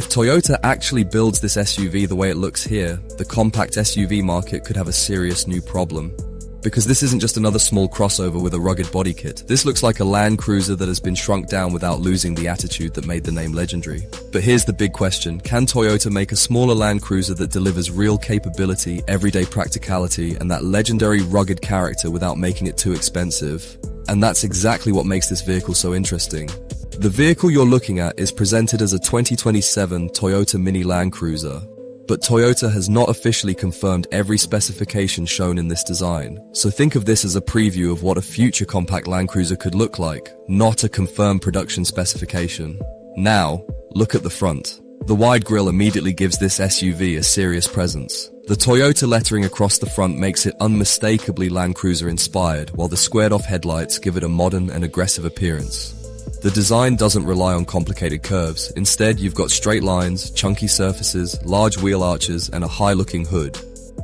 If Toyota actually builds this SUV the way it looks here, the compact SUV market could have a serious new problem. Because this isn't just another small crossover with a rugged body kit. This looks like a Land Cruiser that has been shrunk down without losing the attitude that made the name legendary. But here's the big question: can Toyota make a smaller Land Cruiser that delivers real capability, everyday practicality, and that legendary rugged character without making it too expensive? And that's exactly what makes this vehicle so interesting. The vehicle you're looking at is presented as a 2027 Toyota Mini Land Cruiser. But Toyota has not officially confirmed every specification shown in this design. So think of this as a preview of what a future compact Land Cruiser could look like, not a confirmed production specification. Now, look at the front. The wide grille immediately gives this SUV a serious presence. The Toyota lettering across the front makes it unmistakably Land Cruiser inspired, while the squared-off headlights give it a modern and aggressive appearance. The design doesn't rely on complicated curves. Instead, you've got straight lines, chunky surfaces, large wheel arches, and a high-looking hood.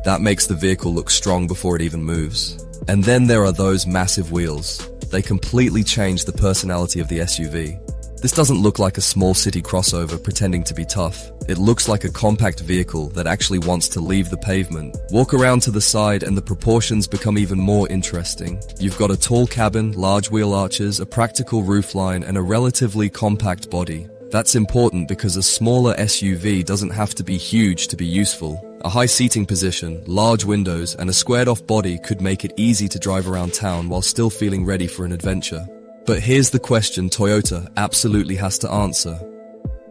That makes the vehicle look strong before it even moves. And then there are those massive wheels. They completely change the personality of the SUV. This doesn't look like a small city crossover pretending to be tough. It looks like a compact vehicle that actually wants to leave the pavement. Walk around to the side and the proportions become even more interesting. You've got a tall cabin, large wheel arches, a practical roofline, and a relatively compact body. That's important because a smaller SUV doesn't have to be huge to be useful. A high seating position, large windows, and a squared-off body could make it easy to drive around town while still feeling ready for an adventure. But here's the question Toyota absolutely has to answer.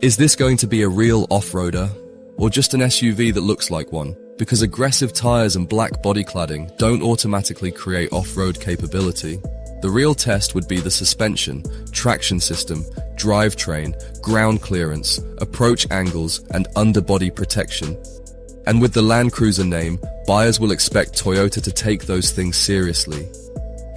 Is this going to be a real off-roader, or just an SUV that looks like one? Because aggressive tires and black body cladding don't automatically create off-road capability. The real test would be the suspension, traction system, drivetrain, ground clearance, approach angles, and underbody protection. And with the Land Cruiser name, buyers will expect Toyota to take those things seriously.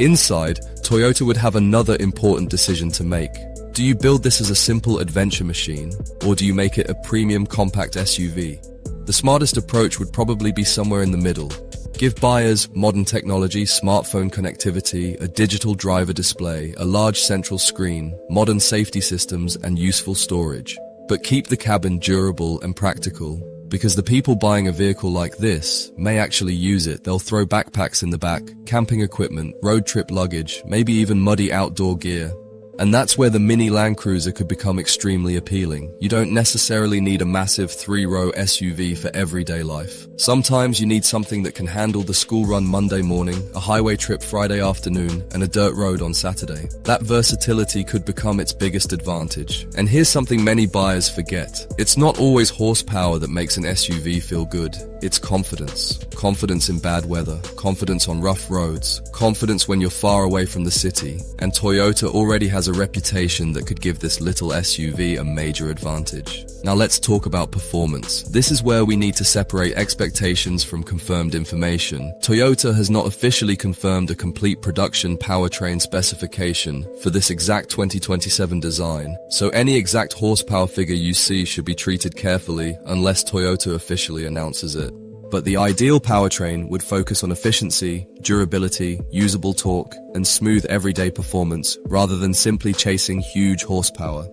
Inside, Toyota would have another important decision to make. Do you build this as a simple adventure machine, or do you make it a premium compact SUV? The smartest approach would probably be somewhere in the middle. Give buyers modern technology, smartphone connectivity, a digital driver display, a large central screen, modern safety systems, and useful storage. But keep the cabin durable and practical. Because the people buying a vehicle like this may actually use it. They'll throw backpacks in the back, camping equipment, road trip luggage, maybe even muddy outdoor gear. And that's where the Mini Land Cruiser could become extremely appealing. You don't necessarily need a massive 3-row SUV for everyday life. Sometimes you need something that can handle the school run Monday morning, a highway trip Friday afternoon, and a dirt road on Saturday. That versatility could become its biggest advantage. And here's something many buyers forget. It's not always horsepower that makes an SUV feel good. It's confidence. Confidence in bad weather, confidence on rough roads, confidence when you're far away from the city. And Toyota already has a reputation that could give this little SUV a major advantage. Now let's talk about performance. This is where we need to separate expectations from confirmed information. Toyota has not officially confirmed a complete production powertrain specification for this exact 2027 design, so any exact horsepower figure you see should be treated carefully unless Toyota officially announces it. But the ideal powertrain would focus on efficiency, durability, usable torque, and smooth everyday performance rather than simply chasing huge horsepower.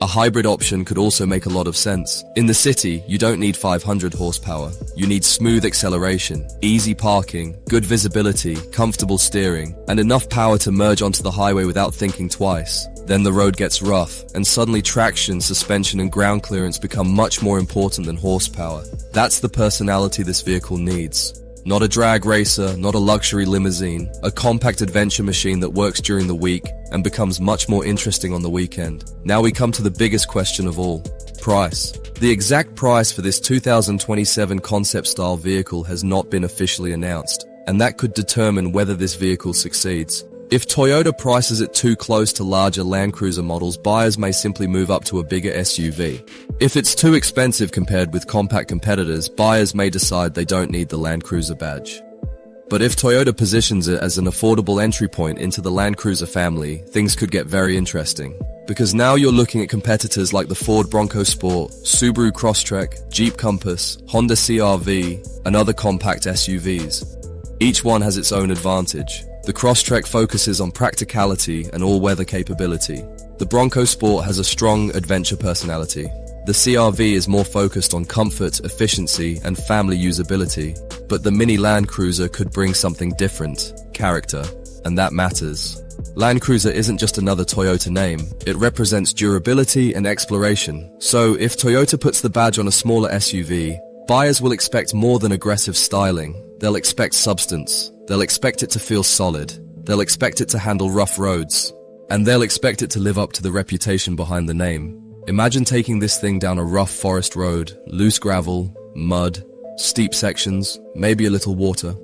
A hybrid option could also make a lot of sense. In the city, you don't need 500 horsepower. You need smooth acceleration, easy parking, good visibility, comfortable steering, and enough power to merge onto the highway without thinking twice. Then the road gets rough, and suddenly traction, suspension, and ground clearance become much more important than horsepower. That's the personality this vehicle needs. Not a drag racer, not a luxury limousine, a compact adventure machine that works during the week and becomes much more interesting on the weekend. Now we come to the biggest question of all: price. The exact price for this 2027 concept-style vehicle has not been officially announced, and that could determine whether this vehicle succeeds. If Toyota prices it too close to larger Land Cruiser models, buyers may simply move up to a bigger SUV. If it's too expensive compared with compact competitors, buyers may decide they don't need the Land Cruiser badge. But if Toyota positions it as an affordable entry point into the Land Cruiser family, things could get very interesting. Because now you're looking at competitors like the Ford Bronco Sport, Subaru Crosstrek, Jeep Compass, Honda CR-V, and other compact SUVs. Each one has its own advantage. The Crosstrek focuses on practicality and all-weather capability. The Bronco Sport has a strong adventure personality. The CR-V is more focused on comfort, efficiency, and family usability, but the mini Land Cruiser could bring something different, character, and that matters. Land Cruiser isn't just another Toyota name, it represents durability and exploration. So if Toyota puts the badge on a smaller SUV, buyers will expect more than aggressive styling. They'll expect substance, they'll expect it to feel solid, they'll expect it to handle rough roads, and they'll expect it to live up to the reputation behind the name. Imagine taking this thing down a rough forest road, loose gravel, mud, steep sections, maybe a little water.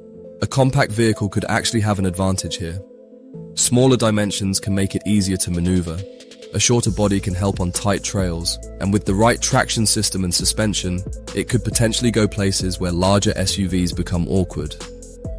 A compact vehicle could actually have an advantage here. Smaller dimensions can make it easier to maneuver. A shorter body can help on tight trails, and with the right traction system and suspension, it could potentially go places where larger SUVs become awkward.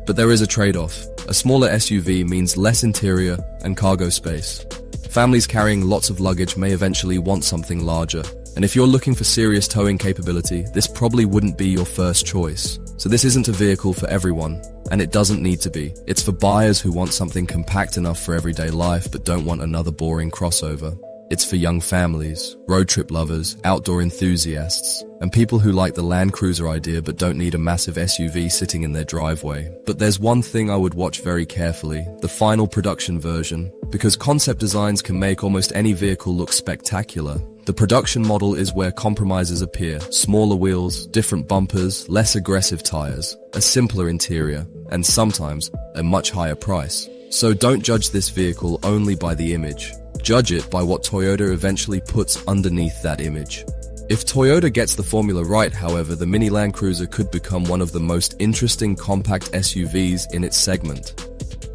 But there is a trade-off. A smaller SUV means less interior and cargo space. Families carrying lots of luggage may eventually want something larger, and if you're looking for serious towing capability, this probably wouldn't be your first choice. So this isn't a vehicle for everyone, and it doesn't need to be. It's for buyers who want something compact enough for everyday life but don't want another boring crossover. It's for young families, road trip lovers, outdoor enthusiasts, and people who like the Land Cruiser idea but don't need a massive SUV sitting in their driveway. But there's one thing I would watch very carefully, the final production version, because concept designs can make almost any vehicle look spectacular. The production model is where compromises appear, smaller wheels, different bumpers, less aggressive tires, a simpler interior, and sometimes a much higher price. So don't judge this vehicle only by the image. Judge it by what Toyota eventually puts underneath that image. If Toyota gets the formula right, however, the mini Land Cruiser could become one of the most interesting compact SUVs in its segment.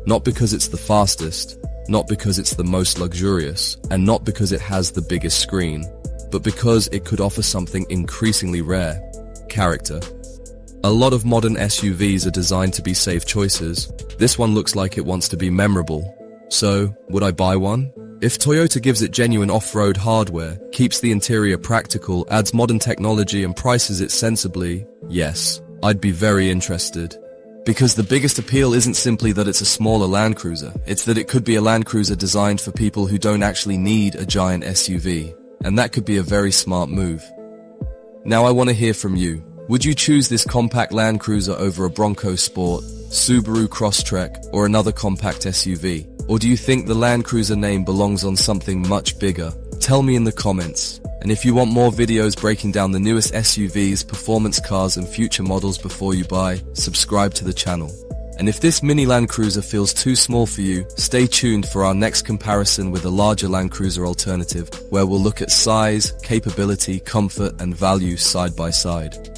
Not because it's the fastest, not because it's the most luxurious, and not because it has the biggest screen, but because it could offer something increasingly rare: character. A lot of modern SUVs are designed to be safe choices. This one looks like it wants to be memorable. So, would I buy one? If Toyota gives it genuine off-road hardware, keeps the interior practical, adds modern technology and prices it sensibly, yes, I'd be very interested. Because the biggest appeal isn't simply that it's a smaller Land Cruiser, it's that it could be a Land Cruiser designed for people who don't actually need a giant SUV, and that could be a very smart move. Now I want to hear from you. Would you choose this compact Land Cruiser over a Bronco Sport, Subaru Crosstrek, or another compact SUV? Or do you think the Land Cruiser name belongs on something much bigger? Tell me in the comments. And if you want more videos breaking down the newest SUVs, performance cars and future models before you buy, subscribe to the channel. And if this mini Land Cruiser feels too small for you, stay tuned for our next comparison with a larger Land Cruiser alternative, where we'll look at size, capability, comfort and value side by side.